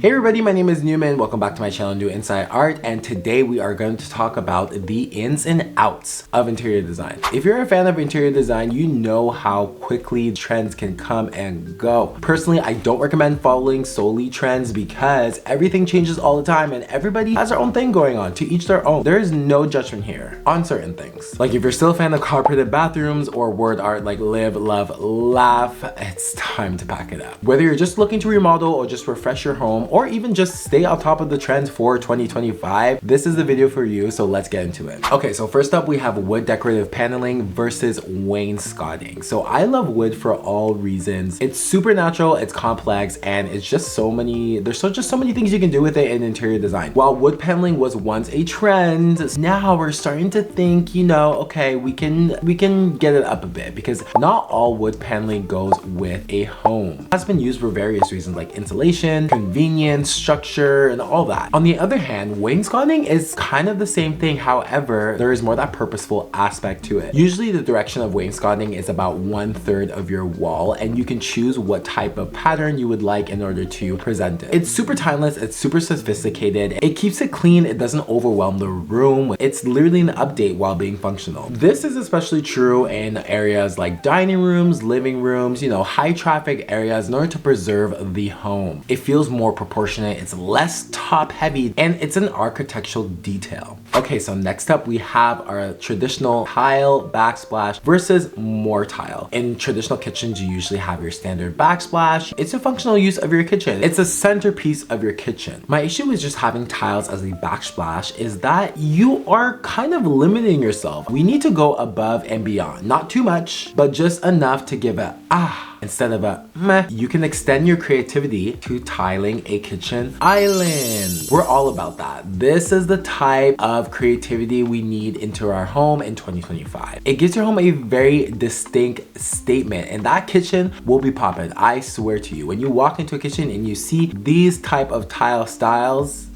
Hey everybody, my name is Newman. Welcome back to my channel, New Inside Art, and today we are going to talk about the ins and outs of interior design. If you're a fan of interior design, you know how quickly trends can come and go. Personally, I don't recommend following solely trends because everything changes all the time and everybody has their own thing going on, to each their own. There is no judgment here on certain things. Like if you're still a fan of carpeted bathrooms or word art like live, love, laugh, it's time to pack it up. Whether you're just looking to remodel or just refresh your home, or even just stay on top of the trends for 2025, this is the video for you, so let's get into it. Okay, so first up we have wood decorative paneling versus wainscoting. So I love wood for all reasons. It's super natural, it's complex, and it's just so many, just so many things you can do with it in interior design. While wood paneling was once a trend, now we're starting to think, you know, okay, we can get it up a bit, because not all wood paneling goes with a home. It has been used for various reasons like insulation, convenience, structure, and all that. On the other hand, wainscoting is kind of the same thing. However, there is more that purposeful aspect to it. Usually the direction of wainscoting is about 1/3 of your wall, and you can choose what type of pattern you would like in order to present it. It's super timeless, it's super sophisticated, it keeps it clean, it doesn't overwhelm the room. It's literally an update while being functional. This is especially true in areas like dining rooms, living rooms, you know, high traffic areas, in order to preserve the home. It feels more proportionate, it's less top heavy, and it's an architectural detail. Okay, so next up we have our traditional tile backsplash versus more tile. In traditional kitchens, you usually have your standard backsplash. It's a functional use of your kitchen. It's a centerpiece of your kitchen. My issue with just having tiles as a backsplash is that you are kind of limiting yourself. We need to go above and beyond. Not too much, but just enough to give a instead of a meh. You can extend your creativity to tiling a kitchen island. We're all about that. This is the type of creativity we need into our home in 2025. It gives your home a very distinct statement, and that kitchen will be popping. I swear to you, when you walk into a kitchen and you see these type of tile styles,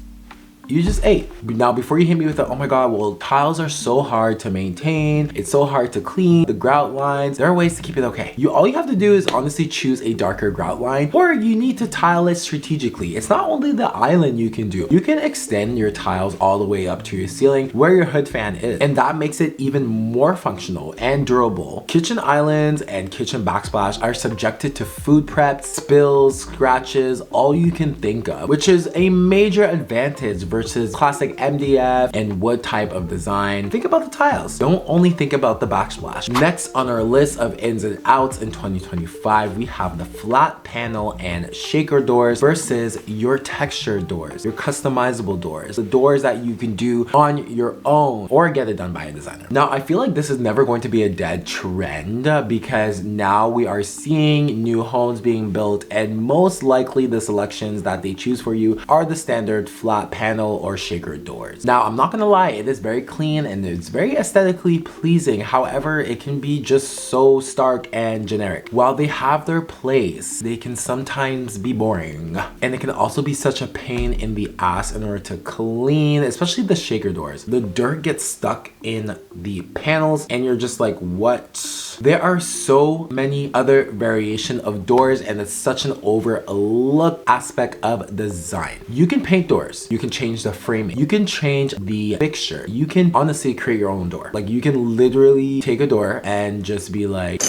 you just ate. Now, before you hit me with the, oh my god, well, tiles are so hard to maintain, it's so hard to clean, the grout lines, there are ways to keep it okay. All you have to do is honestly choose a darker grout line, or you need to tile it strategically. It's not only the island you can do. You can extend your tiles all the way up to your ceiling where your hood fan is, and that makes it even more functional and durable. Kitchen islands and kitchen backsplash are subjected to food prep, spills, scratches, all you can think of, which is a major advantage versus classic MDF and wood type of design. Think about the tiles. Don't only think about the backsplash. Next on our list of ins and outs in 2025, we have the flat panel and shaker doors versus your texture doors, your customizable doors, the doors that you can do on your own or get it done by a designer. Now, I feel like this is never going to be a dead trend because now we are seeing new homes being built, and most likely the selections that they choose for you are the standard flat panel or shaker doors. Now, I'm not gonna lie, it is very clean and it's very aesthetically pleasing. However, it can be just so stark and generic. While they have their place, they can sometimes be boring, and it can also be such a pain in the ass in order to clean, especially the shaker doors. The dirt gets stuck in the panels and you're just like, what? There are so many other variation of doors, and it's such an overlooked aspect of design. You can paint doors, you can change the framing, you can change the fixture, you can honestly create your own door. Like, you can literally take a door and just be like,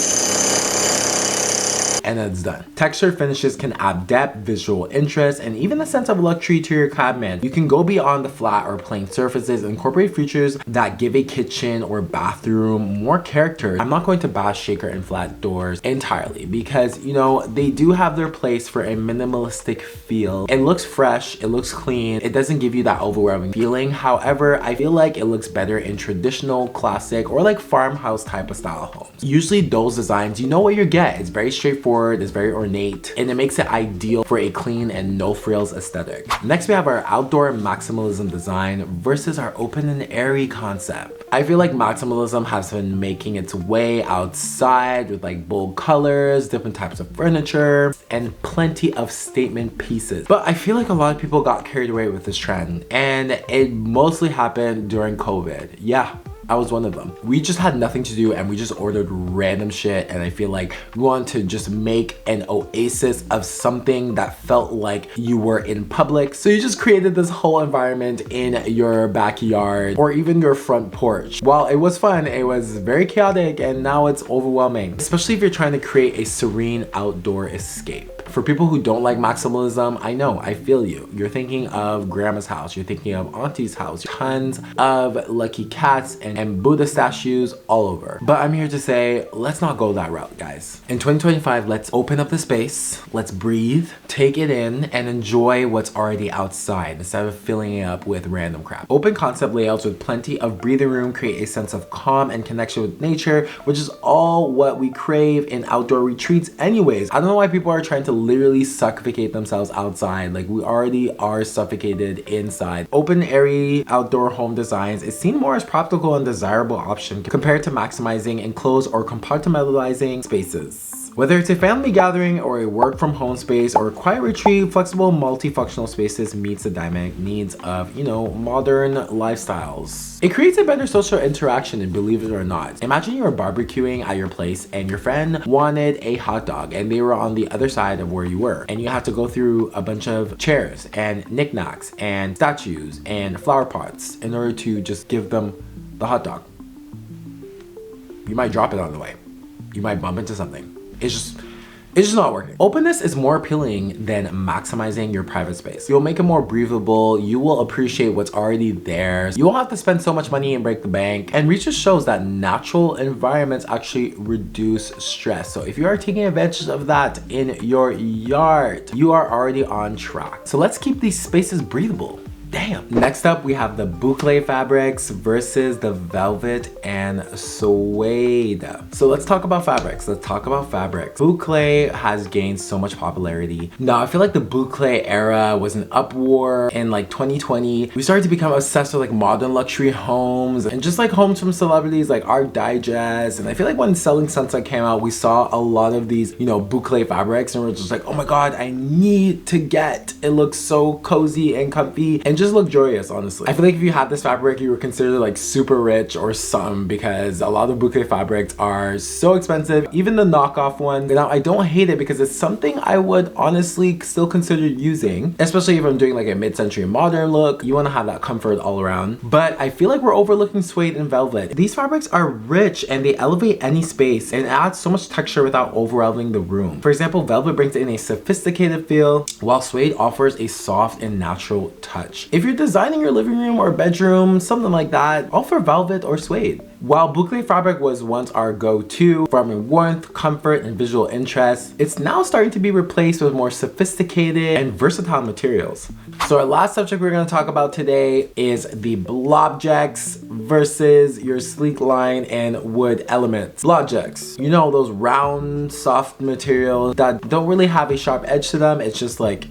and it's done. Texture finishes can add depth, visual interest, and even a sense of luxury to your cabinet. You can go beyond the flat or plain surfaces, incorporate features that give a kitchen or bathroom more character. I'm not going to bash shaker and flat doors entirely because, you know, they do have their place for a minimalistic feel. It looks fresh, it looks clean, it doesn't give you that overwhelming feeling. However, I feel like it looks better in traditional, classic, or like farmhouse type of style homes. Usually those designs, you know what you get. It's very straightforward, it's very ornate, and it makes it ideal for a clean and no frills aesthetic. Next, we have our outdoor maximalism design versus our open and airy concept. I feel like maximalism has been making its way outside with like bold colors, different types of furniture, and plenty of statement pieces. But I feel like a lot of people got carried away with this trend, and it mostly happened during COVID. Yeah, I was one of them. We just had nothing to do and we just ordered random shit, and I feel like we wanted to just make an oasis of something that felt like you were in public. So you just created this whole environment in your backyard or even your front porch. While it was fun, it was very chaotic, and now it's overwhelming, especially if you're trying to create a serene outdoor escape. For people who don't like maximalism, I know, I feel you. You're thinking of grandma's house, you're thinking of auntie's house, tons of lucky cats and Buddha statues all over. But I'm here to say, let's not go that route, guys. In 2025, let's open up the space, let's breathe, take it in, and enjoy what's already outside instead of filling it up with random crap. Open concept layouts with plenty of breathing room create a sense of calm and connection with nature, which is all what we crave in outdoor retreats anyways. I don't know why people are trying to literally suffocate themselves outside. Like, we already are suffocated inside. Open, airy outdoor home designs is seen more as practical and desirable option compared to maximizing enclosed or compartmentalizing spaces. Whether it's a family gathering or a work from home space or a quiet retreat, flexible multifunctional spaces meets the dynamic needs of, modern lifestyles. It creates a better social interaction, and believe it or not. Imagine you were barbecuing at your place and your friend wanted a hot dog and they were on the other side of where you were, and you have to go through a bunch of chairs and knickknacks and statues and flower pots in order to just give them the hot dog. You might drop it on the way. You might bump into something. It's just not working. Openness is more appealing than maximizing your private space. You'll make it more breathable. You will appreciate what's already there. You won't have to spend so much money and break the bank. And research shows that natural environments actually reduce stress. So if you are taking advantage of that in your yard, you are already on track. So let's keep these spaces breathable. Damn. Next up, we have the Boucle fabrics versus the velvet and suede. So let's talk about fabrics. Boucle has gained so much popularity. Now, I feel like the Boucle era was an uproar in like 2020. We started to become obsessed with like modern luxury homes and just like homes from celebrities like Art Digest. And I feel like when Selling Sunset came out, we saw a lot of these, Boucle fabrics, and we're just like, oh my God, I need to get. It looks so cozy and comfy and just luxurious, honestly. I feel like if you had this fabric, you were considered like super rich or something, because a lot of Boucle fabrics are so expensive, even the knockoff one. Now, I don't hate it because it's something I would honestly still consider using, especially if I'm doing like a mid-century modern look. You want to have that comfort all around. But I feel like we're overlooking suede and velvet. These fabrics are rich and they elevate any space and add so much texture without overwhelming the room. For example, velvet brings in a sophisticated feel, while suede offers a soft and natural touch. If you're designing your living room or bedroom, something like that, opt for velvet or suede. While Boucle fabric was once our go-to, offering warmth, comfort, and visual interest, it's now starting to be replaced with more sophisticated and versatile materials. So our last subject we're going to talk about today is the Blobjects versus your sleek line and wood elements. Blobjects, those round, soft materials that don't really have a sharp edge to them. It's just like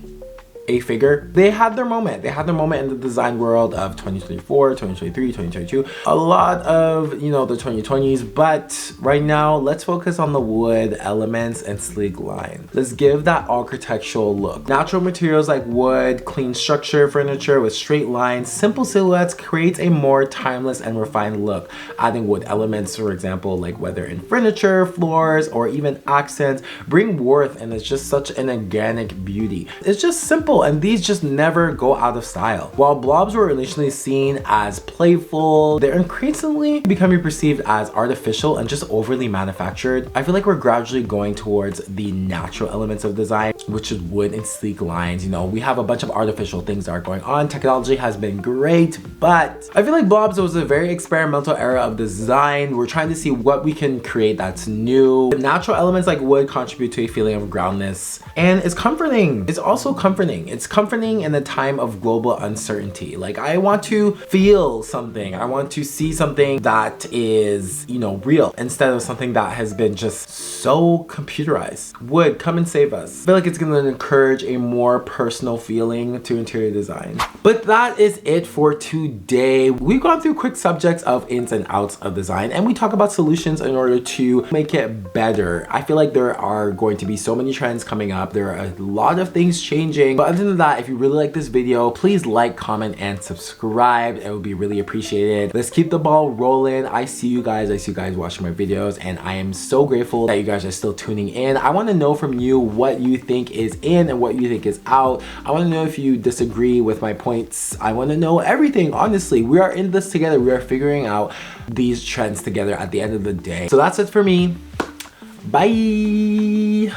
a figure. They had their moment. They had their moment in the design world of 2024, 2023, 2022. A lot of, the 2020s, but right now, let's focus on the wood elements and sleek line. Let's give that architectural look. Natural materials like wood, clean structure, furniture with straight lines, simple silhouettes creates a more timeless and refined look. Adding wood elements, for example, like whether in furniture, floors, or even accents, bring worth, and it's just such an organic beauty. It's just simple, and these just never go out of style. While blobs were initially seen as playful, they're increasingly becoming perceived as artificial and just overly manufactured. I feel like we're gradually going towards the natural elements of design, which is wood and sleek lines. We have a bunch of artificial things that are going on. Technology has been great, but I feel like blobs was a very experimental era of design. We're trying to see what we can create that's new. The natural elements like wood contribute to a feeling of groundness, and it's comforting. It's also comforting. It's comforting in a time of global uncertainty. Like, I want to feel something. I want to see something that is, real, instead of something that has been just so computerized. Wood, come and save us. I feel like it's it's gonna encourage a more personal feeling to interior design. But that is it for today. We've gone through quick subjects of ins and outs of design, and we talk about solutions in order to make it better. I feel like there are going to be so many trends coming up. There are a lot of things changing. But other than that, if you really like this video, please like, comment, and subscribe. It would be really appreciated. Let's keep the ball rolling. I see you guys watching my videos, and I am so grateful that you guys are still tuning in. I want to know from you what you think is in and what you think is out. I want to know if you disagree with my points. I want to know everything, honestly. We are in this together. We are figuring out these trends together at the end of the day. So that's it for me. Bye.